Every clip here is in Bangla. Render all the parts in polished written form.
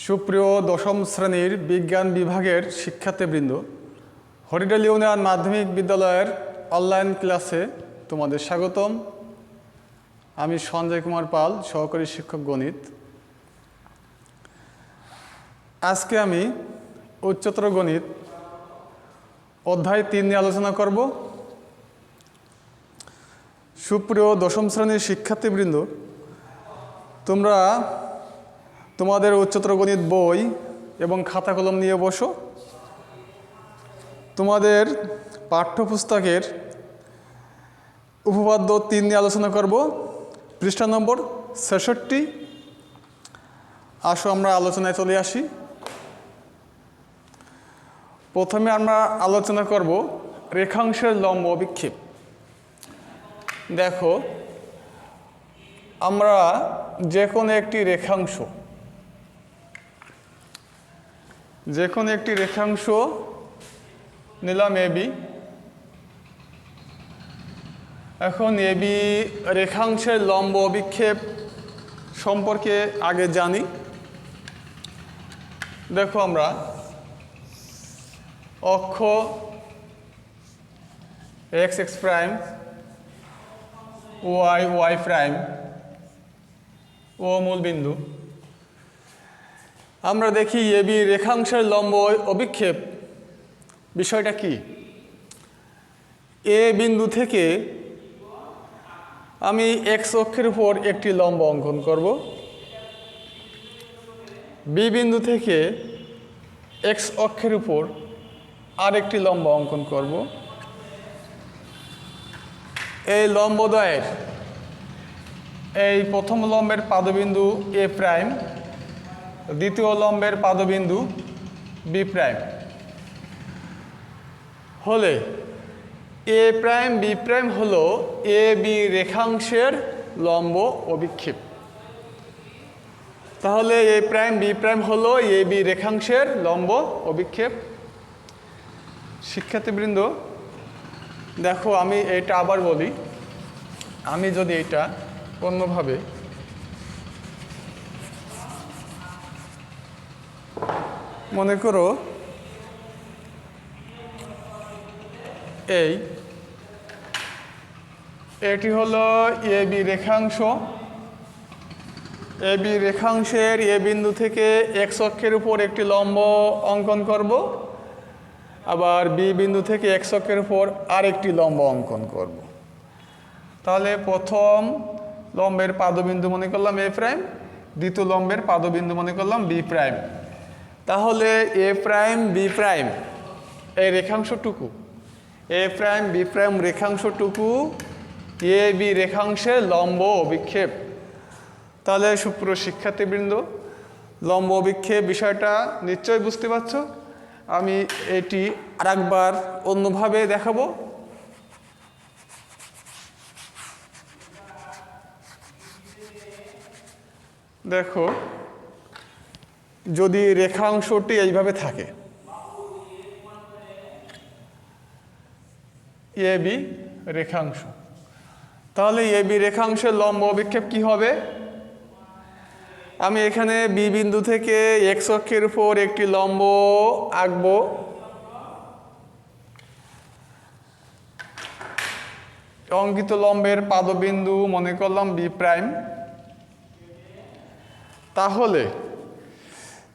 সুপ্রিয় দশম শ্রেণীর বিজ্ঞান বিভাগের শিক্ষার্থীবৃন্দ, হরিডেল ইউনিয়ন মাধ্যমিক বিদ্যালয়ের অনলাইন ক্লাসে তোমাদের স্বাগতম। আমি সঞ্জয় কুমার পাল, সহকারী শিক্ষক গণিত। আজকে আমি উচ্চতর গণিত অধ্যায় 3 নিয়ে আলোচনা করব। সুপ্রিয় দশম শ্রেণীর শিক্ষার্থীবৃন্দ, তোমরা তোমাদের উচ্চতর গণিত বই এবং খাতা কলম নিয়ে বসো। তোমাদের পাঠ্যপুস্তকের উপপাদ্য 3 নিয়ে আলোচনা করব, পৃষ্ঠা নম্বর 66। আসো আমরা আলোচনায় চলে আসি। প্রথমে আমরা আলোচনা করব রেখাংশের লম্ব অভিক্ষেপ। দেখো, আমরা যে কোনো একটি রেখাংশ নিলাম এবি। এখন এবি রেখাংশের লম্ব অভিক্ষেপ সম্পর্কে আগে জানি। দেখো, আমরা অক্ষ x x prime, y y prime ও মূলবিন্দু, আমরা দেখি এবি রেখাংশের লম্ব অভিক্ষেপ বিষয়টা কি। এ বিন্দু থেকে আমি এক্স অক্ষের উপর একটি লম্ব অঙ্কন করব, বি বিন্দু থেকে এক্স অক্ষের উপর আরেকটি লম্ব অঙ্কন করব। এই লম্বদ্বয়ের এই প্রথম লম্বের পাদবিন্দু এ প্রাইম, দ্বিতীয় লম্বের পাদবিন্দু বি প্রাইম হলে এ প্রাইম বি প্রাইম হলো এ বি রেখাংশের লম্ব অভিক্ষেপ। তাহলে এ প্রাইম বি প্রাইম হলো এ বি রেখাংশের লম্ব অভিক্ষেপ। শিক্ষার্থীবৃন্দ, দেখো, আমি এটা আবার বলি। আমি যদি এটা অন্যভাবে মনে করো, এটি হলো এ বি রেখাংশ। এ বি রেখাংশের এ বিন্দু থেকে এক্স অক্ষের উপর একটি লম্ব অঙ্কন করব, আবার বি বিন্দু থেকে এক্স অক্ষের উপর আরেকটি লম্ব অঙ্কন করব। তাহলে প্রথম লম্বের পাদবিন্দু মনে করলাম এ প্রাইম, দ্বিতীয় লম্বের পাদবিন্দু মনে করলাম বি প্রাইম। তাহলে এ প্রাইম বি প্রাইম এই রেখাংশটুকু, এ prime B prime রেখাংশটুকু A B রেখাংশের লম্ব অভিক্ষেপ। তাহলে সুপ্রিয় শিক্ষার্থীবৃন্দ, লম্ব অভিক্ষেপ বিষয়টা নিশ্চয়ই বুঝতে পারছ। আমি এটি আরেকবার অন্যভাবে দেখাবো। দেখো, যদি রেখাংশটি এইভাবে থাকে, এ বি রেখাংশ, তাহলে এ বি রেখাংশের লম্ব অভিক্ষেপ কি হবে? আমি এখানে বি বিন্দু থেকে এক্স অক্ষের উপর একটি লম্ব আঁকবো। অঙ্কিত লম্বের পাদবিন্দু মনে করলাম বি প্রাইম।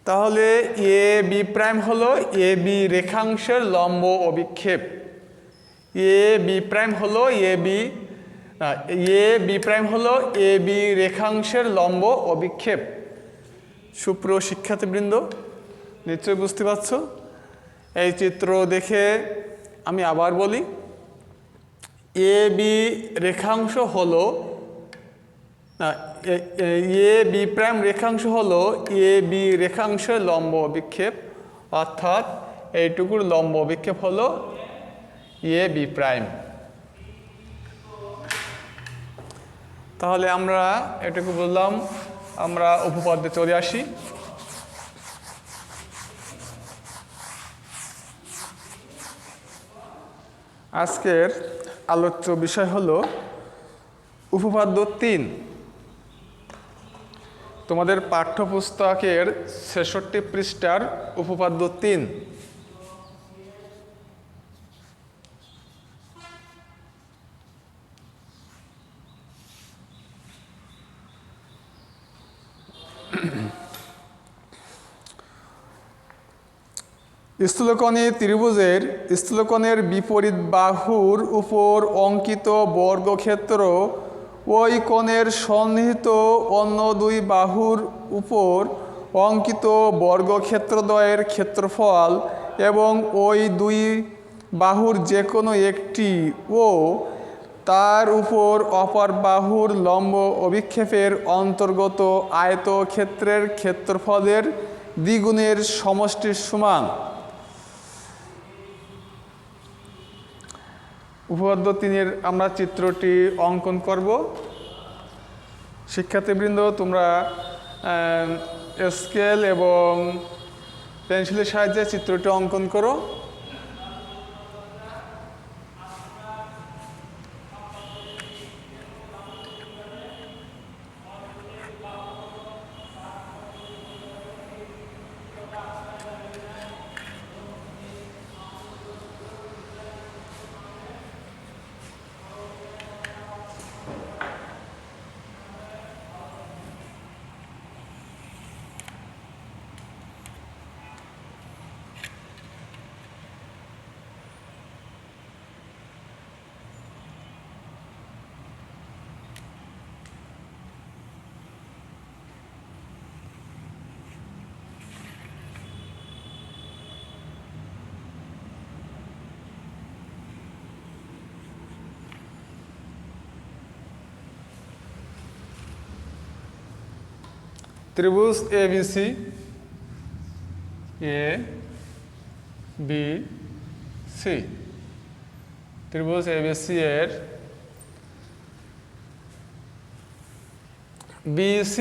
তাহলে এ বি প্রাইম হলো এ বি রেখাংশের লম্ব অভিক্ষেপ। এ বি প্রাইম হলো এ বি প্রাইম হলো এ বি রেখাংশের লম্ব অভিক্ষেপ। সুপ্রিয় শিক্ষার্থীবৃন্দ, নিশ্চয়ই বুঝতে পারছ। এই চিত্র দেখে আমি আবার বলি, এ বি রেখাংশ হলো এ বি প্রাইম রেখাংশ হলো এ বি রেখাংশের লম্ব অভিক্ষেপ, অর্থাৎ এইটুকুর লম্ব অভিক্ষেপ হলো এ বি প্রাইম। তাহলে আমরা এটুকু বললাম। আমরা উপপাদ্যে চলে আসি। আজকের আলোচ্য বিষয় হলো উপপাদ্য 3। তোমাদের পাঠ্যপুস্তকের ৬৬ পৃষ্ঠার উপপাদ্য ৩। স্থূলকোণী ত্রিভুজের স্থূলকোণের বিপরীত বাহুর উপর অঙ্কিত বর্গক্ষেত্র ওই কোণের সন্নিহিত অন্য দুই বাহুর উপর অঙ্কিত বর্গক্ষেত্রদ্বয়ের ক্ষেত্রফল এবং ওই দুই বাহুর যে কোনো একটি ও তার উপর অপর বাহুর লম্ব অভিক্ষেপের অন্তর্গত আয়তক্ষেত্রের ক্ষেত্রফলের দ্বিগুণের সমষ্টির সমান। উপপাদ্য ৩-এর আমরা চিত্রটি অঙ্কন করব। শিক্ষার্থীবৃন্দ, তোমরা স্কেল এবং পেন্সিলের সাহায্যে চিত্রটি অঙ্কন করো। ত্রিভুজ ABC ABC ত্রিভুজ ABC এর BC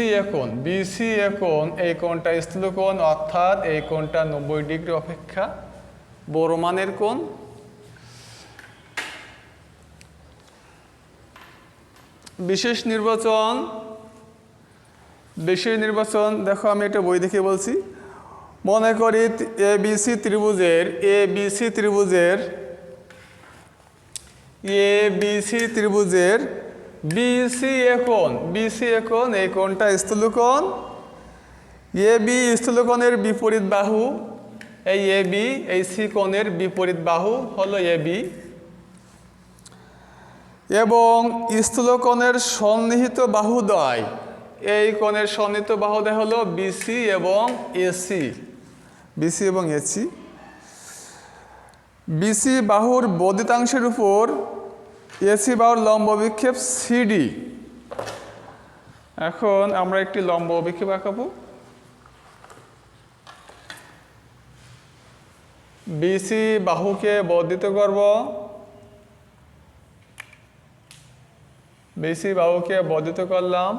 কোণ, এই কোণটা স্থূলকোণ, অর্থাৎ এই কোণটা 90 ডিগ্রি অপেক্ষা বড় মানের কোণ। বিশেষ নির্বাচন দেখো, আমি এটা বই দেখে বলছি। মনে করি ABC ত্রিভুজের BC কোণ, এই কোণটা স্থূলকোণ। AB স্থূলকোণের বিপরীত বাহু, এই AB, এই C কোণের বিপরীত বাহু হলো AB, এবং স্থূলকোণের সন্নিহিত বাহুদ্বয়, এই কোণের সন্নিহিত বাহুদ্বয় হলো BC এবং AC। BC বাহুর বর্ধিতাংশের উপর AC বাহুর লম্ব অভিক্ষেপ CD। এখন আমরা একটি লম্ব অভিক্ষেপ আঁকাবো। BC বাহুকে বর্ধিত করব, করলাম।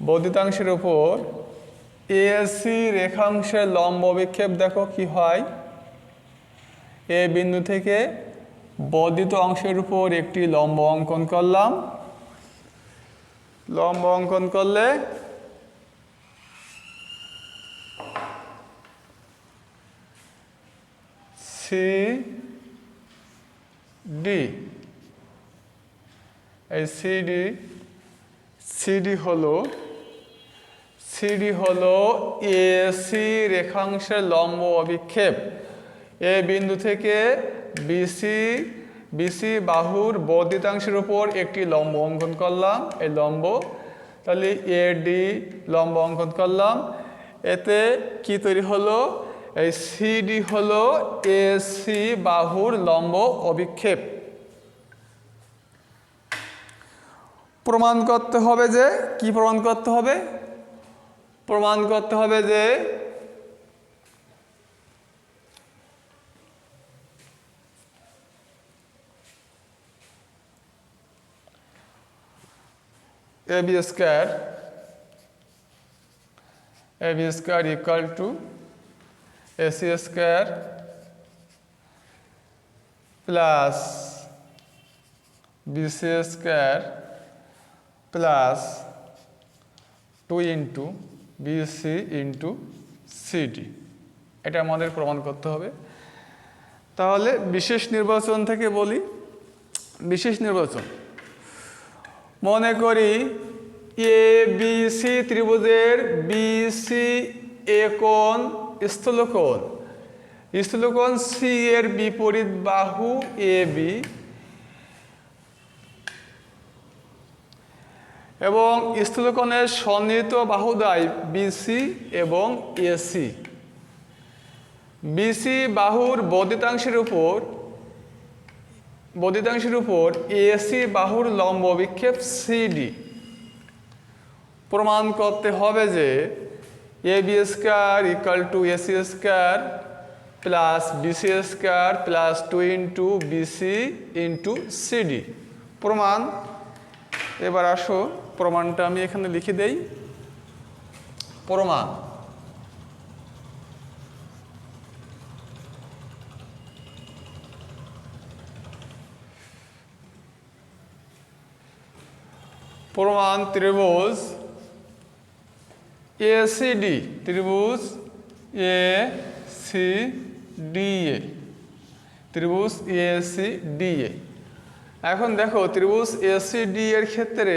বর্ধিতাংশের উপর AC রেখাংশের লম্ব অভিক্ষেপ দেখো কি হয়। এ বিন্দু থেকে বর্ধিত অংশের উপর একটি লম্ব অঙ্কন করলাম। লম্ব অঙ্কন করলে CD, এই CD হলো AC রেখাংশের লম্ব অভিক্ষেপ। এ বিন্দু থেকে BC বাহুর বর্ধিতাংশের উপর একটি লম্ব অঙ্কন করলাম, এই লম্ব। তাহলে AD লম্ব অঙ্কন করলাম, এতে কি তৈরি হলো? এই CD হলো AC বাহুর লম্ব অভিক্ষেপ। প্রমাণ করতে হবে যে AB square equal to AC square plus BC square plus 2 into BC into CD, এটা আমাদের প্রমাণ করতে হবে। তাহলে বিশেষ নির্বাচন থেকে বলি। বিশেষ নির্বাচন, মনে করি এ বি সি ত্রিভুজের বিসি এ কোণ স্থূলকোণ, স্থূলকোণ সি এর বিপরীত বাহু এ বি এবং স্থূলকোণের সন্নিহিত বাহুদ্বয় বিসি এবং এসি। বিসি বাহুর বর্ধিতাংশের উপর এসি বাহুর লম্ব বিক্ষেপ সিডি। প্রমাণ করতে হবে যে A B square equal to AC square plus BC square plus 2 into BC into CD. প্রমাণ, এবার আসো প্রমাণটা আমি এখানে লিখে দেই। প্রমাণ, প্রমাণ ত্রিভুজ এসিডি, ত্রিভুজ এসিডিএ, ত্রিভুজ এসিডিএ। এখন দেখো ত্রিভুজ এসিডি এর ক্ষেত্রে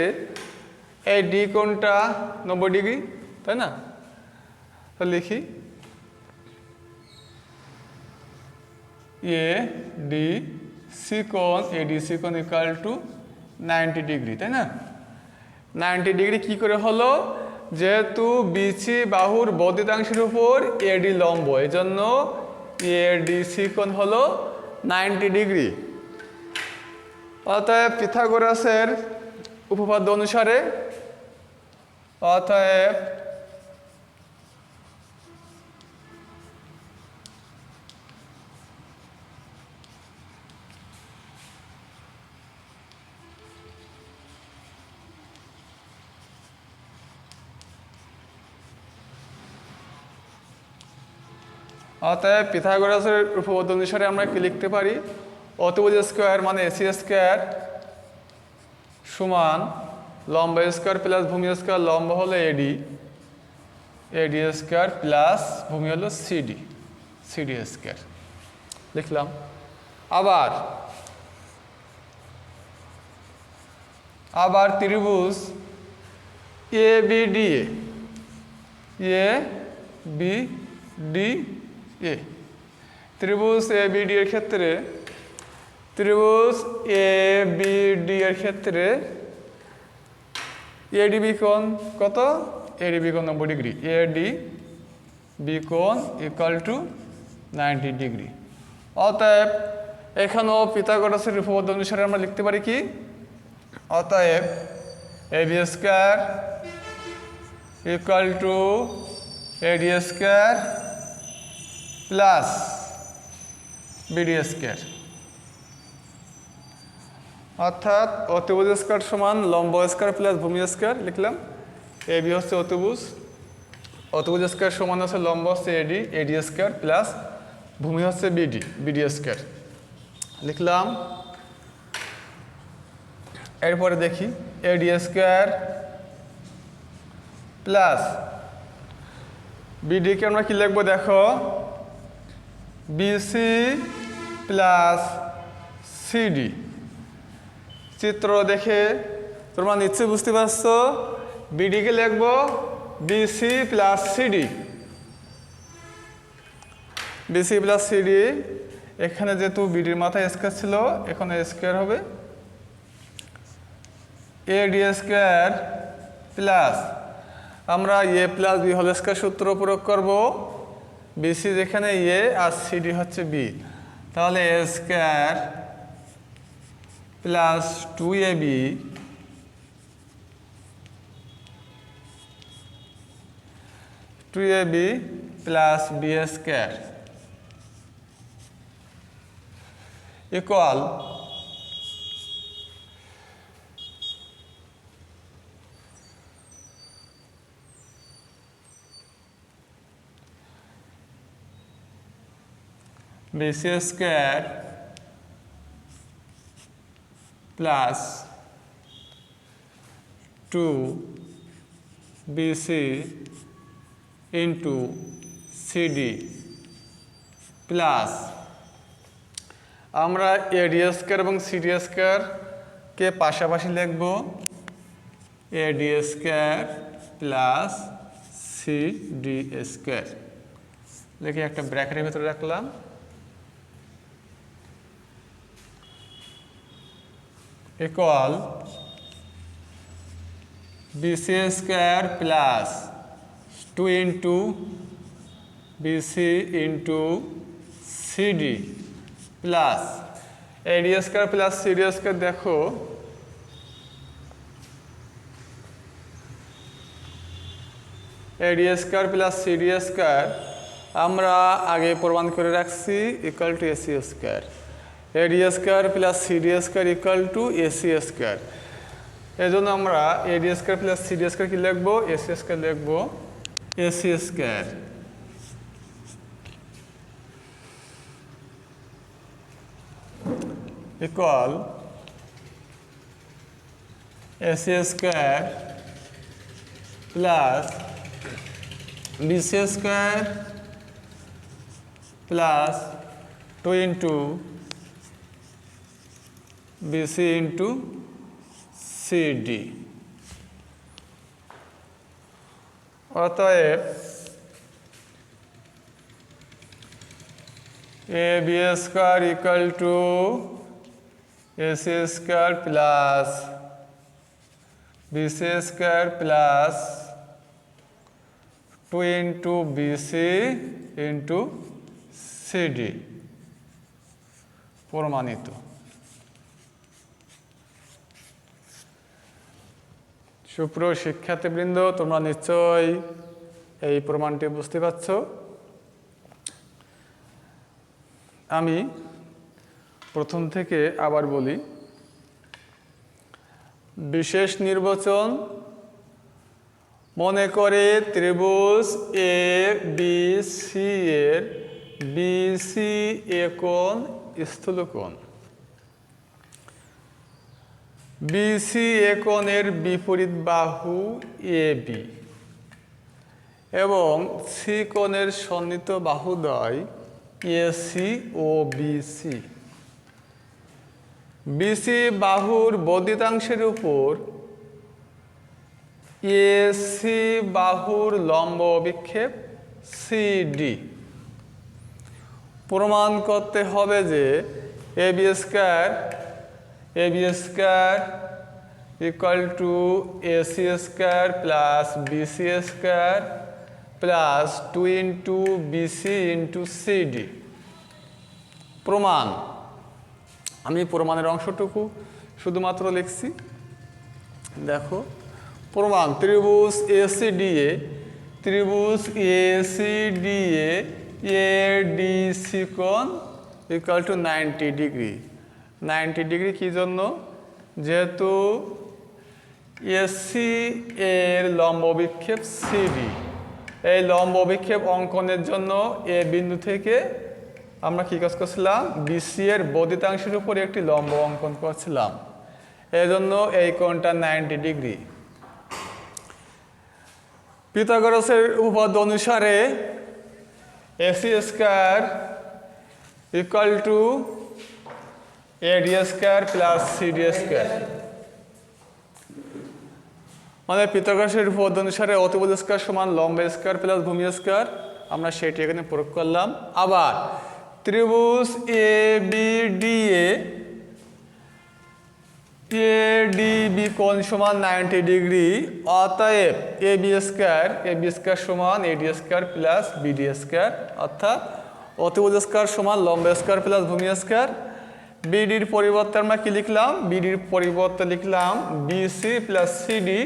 এই ডি কোণটা 90 ডিগ্রি, তাই না? তো লিখি এ ডি সি কোণ, এডিসি কোণ ইকুয়াল টু 90 ডিগ্রি, তাই না? 90 ডিগ্রি কি করে হলো? যেহেতু বিসি বাহুর বর্ধিতাংশের উপর এডি লম্ব, এই জন্য এডিসি কোণ হলো 90 ডিগ্রি। অতএব পিথাগোরাসের উপপাদ্য অনুসারে, অতএব পিথাগোরাসের উপপাদ্য অনুসারে আমরা কি লিখতে পারি? অতিভুজ স্কয়ার মানে এসি স্কয়ার সমান লম্ব স্কয়ার প্লাস ভূমি স্কয়ার, লম্ব হলো এডি, এডি স্কয়ার প্লাস ভূমি হলো সিডি, সিডি স্কয়ার লিখলাম। আবার ত্রিভুজ A B D A B D A, ত্রিভুজ এ বি ডি এর ক্ষেত্রে, ত্রিভুজ এ বি ডি এর ক্ষেত্রে এডিবি কোণ কত? এডিবি কোণ 90 ডিগ্রি, এডিবি কোণ ইকুয়াল টু 90 ডিগ্রি। অতএব এখানেও পিথাগোরাসের উপপাদ্য অনুসারে আমরা লিখতে পারি কি? অতএব AB square equal to AD square plus BD square, অর্থাৎ অতিভুজ স্কয়ার সমান লম্ব স্কয়ার প্লাস ভূমি স্কয়ার লিখলাম। এবি হচ্ছে অতিভুজ, অতিভুজ স্কয়ার সমান হচ্ছে লম্ব হচ্ছে এডি, এডি স্কয়ার প্লাস ভূমি হচ্ছে বিডি, বিডি স্কয়ার লিখলাম। এরপরে দেখি এডি স্কয়ার প্লাস বিডিকে আমরা কি লিখবো? দেখো বিসি প্লাস সিডি। চিত্র দেখে তোমরা নিশ্চয়ই বুঝতে পারছো, বিডিকে লিখবো BC plus CD, BC plus CD. এখানে যেহেতু বিডির মাথায় স্কয়ার ছিল, এখানে স্কয়ার হবে এডি স্কয়ার প্লাস, আমরা A plus B whole square সূত্র প্রয়োগ করব। বিসি যেখানে এ আর সিডি হচ্ছে বি, তাহলে A square plus 2ab plus B square equal BC square plus 2 BC into CD plus আমরা এডি স্কয়ার এবং সিডি স্কয়ারকে পাশাপাশি লিখব AD square plus CD square লিখে একটা ব্র্যাকেটের ভিতরে রাখলাম equal BC square plus 2 into BC into CD plus AD square plus CD square দেখো AD square plus CD square আমরা আগে প্রমাণ করে রাখছি equal to AC square AD square plus CD square equal to AC square এজন্য আমরা AD square plus CD square কি লিখব এসি স্কয়ার লিখব AC square equal AC square plus BC square plus 2 into BC into CD অতএব A B square equal to AC square plus BC square plus 2 into BC into CD প্রমাণিত সুপ্রিয় শিক্ষার্থীবৃন্দ তোমরা নিশ্চয়ই এই প্রমাণটি বুঝতে পারছ আমি প্রথম থেকে আবার বলি বিশেষ নির্বাচন মনে করে ত্রিভুজ এ বি সি এর বিসি এ কোণ স্থূলকোণ বিসি এ কোণের বিপরীত বাহু এ বি এবং সি কোণের সন্নিহিত বাহুদ্বয় এসি ও বিসি বিসি বাহুর বর্ধিতাংশের উপর এসি বাহুর লম্ব অভিক্ষেপ সিডি প্রমাণ করতে হবে যে A B square equal to AC square plus BC square plus 2 into BC into CD প্রমাণ আমি প্রমাণের অংশটুকু শুধুমাত্র লিখছি দেখো প্রমাণ ত্রিভুজ এসিডিএ এডিসি কোণ ইকুয়াল টু 90 ডিগ্রি 90 ডিগ্রি কি জন্য যেহেতু এসি এর লম্ব অভিক্ষেপ সিডি এই লম্ব অভিক্ষেপ অঙ্কনের জন্য এ বিন্দু থেকে আমরা কি কাজ করছিলাম বিসি এর বর্ধিতাংশের উপর একটি লম্ব অঙ্কন করছিলাম এজন্য এই কোণটা 90 ডিগ্রি পিথাগোরাসের উপপাদ্য অনুসারে AC square equal to AD square plus CD square মানে পিথাগোরাসের উপপাদ্য অনুসারে অতিভুজ স্কয়ার সমান লম্ব স্কয়ার প্লাস ভূমি স্কয়ার আমরা সেটি এখানে প্রয়োগ করলাম আবার ত্রিভুজ এবিডিএ এডিবি কোণ সমান 90 ডিগ্রি অতএব এবি স্কয়ার সমান AD square plus BD square অর্থাৎ অতিভুজ স্কয়ার সমান লম্ব স্কয়ার প্লাস ভূমি স্কয়ার বিডির পরিবর্তে আমরা কি লিখলাম বিডির পরিবর্তে লিখলাম বিসি প্লাস সিডি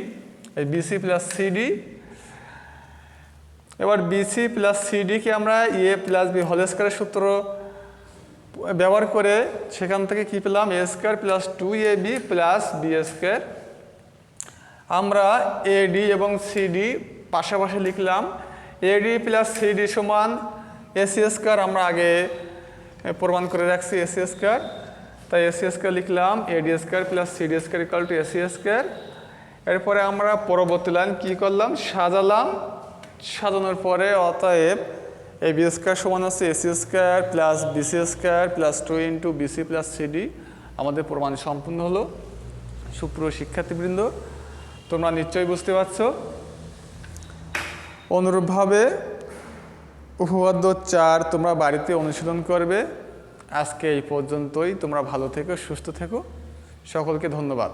এবার বিসি প্লাস সিডিকে আমরা এ প্লাস বি হোল স্কয়ারের সূত্র ব্যবহার করে সেখান থেকে কি পেলাম A square plus 2ab plus B square আমরা এডি এবং সিডি পাশাপাশি লিখলাম এডি প্লাস সিডি সমান এসি স্কয়ার আমরা আগে প্রমাণ করে রাখছি এসি স্কয়ার তাই এসি স্কয়ার লিখলাম AD square plus CD square equal to AC square এরপরে আমরা পরবর্তী লাইন কী করলাম, সাজালাম। সাজানোর পরে অতএব এ বি স্কোয়ার সমান আছে AC square plus BC square plus 2 into BC plus CD. আমাদের প্রমাণ সম্পূর্ণ হলো। সুপ্রিয় শিক্ষার্থীবৃন্দ, তোমরা নিশ্চয়ই বুঝতে পারছো। অনুরূপভাবে উপপাদ্য 4 তোমরা বাড়িতে অনুশীলন করবে। আজকে এই পর্যন্তই। তোমরা ভালো থেকো, সুস্থ থেকো। সকলকে ধন্যবাদ।